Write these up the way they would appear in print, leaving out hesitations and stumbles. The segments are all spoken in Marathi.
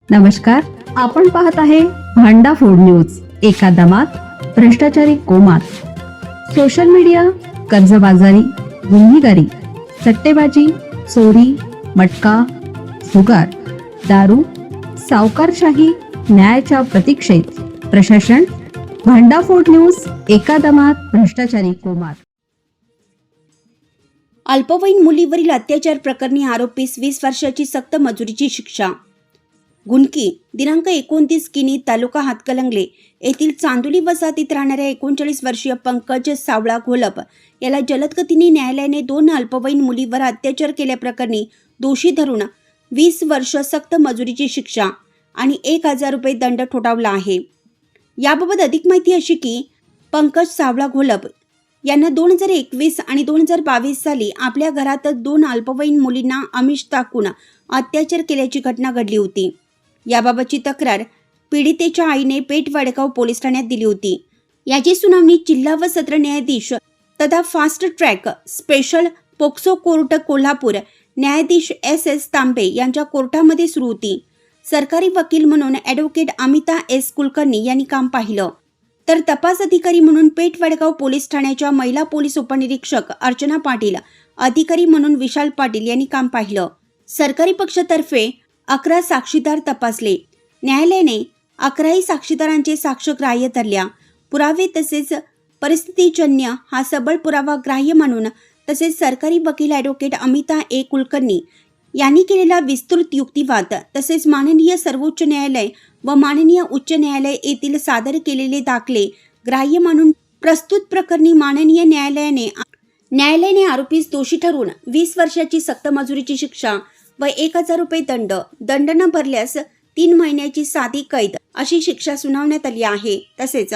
नमस्कार, आपण पाहत आहे भांडा फोड न्यूज. एका दमात भ्रष्टाचारी कोमात. सोशल मीडिया, कर्जबाजारी, गुन्हेगारी, सट्टेबाजी, चोरी, मटका, जुगार, दारू, सावकारशाही, न्यायाच्या प्रतीक्षेत प्रशासन. भांडाफोड न्यूज. एका दमात भ्रष्टाचारी कोमात. अल्पवयीन मुलीवरील अत्याचार प्रकरणी आरोपीस 20 वर्षाची सक्त मजुरीची शिक्षा. गुंडकी दिनांक 29 किनी तालुका हातकलंगले येथील चांदोली वसाहतीत राहणाऱ्या 39 वर्षीय पंकज सावळा घोलप याला जलद गतीने न्यायालयाने 2 अल्पवयीन मुलीवर अत्याचार केल्याप्रकरणी दोषी धरून 20 वर्ष सक्त मजुरीची शिक्षा आणि 1000 रुपये दंड ठोठावला आहे. याबाबत अधिक माहिती अशी की पंकज सावळा घोलप यांना 2021 आणि 2022 साली आपल्या घरातच 2 अल्पवयीन मुलींना आमिष दाखवून अत्याचार केल्याची घटना घडली होती. याबाबतची तक्रार पीडितेच्या आईने पेठ वडगाव पोलीस ठाण्यात दिली होती. याची सुनावणी जिल्हा व सत्र न्यायाधीश तथा fast track special POCSO court Kolhapur न्यायाधीश S.S. तांबे यांच्या कोर्टामध्ये सुरू होती. सरकारी वकील म्हणून ॲडव्होकेट अमिता S. कुलकर्णी यांनी काम पाहिलं, तर तपास अधिकारी म्हणून पेठ वडगाव पोलीस ठाण्याच्या महिला पोलीस उपनिरीक्षक अर्चना पाटील, अधिकारी म्हणून विशाल पाटील यांनी काम पाहिलं. सरकारी पक्षातर्फे 11 साक्षीदार तपासले. न्यायालयाने 11ही साक्षीदारांचे साक्ष ग्राह्य धरल्या. पुरावे तसेच परिस्थितीजन्य हा सबळ पुरावा ग्राह्य मानून तसेच सरकारी वकील ॲडव्होकेट अमिता A. कुलकर्णी यांनी केलेला विस्तृत युक्तिवाद तसेच माननीय सर्वोच्च न्यायालय व माननीय उच्च न्यायालय येथील सादर केलेले दाखले ग्राह्य मानून प्रस्तुत प्रकरणी माननीय न्यायालयाने आरोपीस दोषी ठरवून 20 वर्षाची सक्त मजुरीची शिक्षा व 1000 रुपये दंड न भरल्यास 3 महिन्याची साधी कैद अशी शिक्षा सुनावण्यात आली आहे. तसेच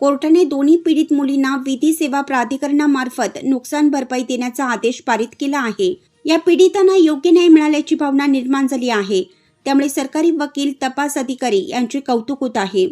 कोर्टाने दोन्ही पीडित मुलींना विधी सेवा प्राधिकरणामार्फत नुकसान भरपाई देण्याचा आदेश पारित केला आहे. या पीडितांना योग्य न्याय मिळाल्याची भावना निर्माण झाली आहे. त्यामुळे सरकारी वकील, तपास अधिकारी यांचे कौतुक होत आहे.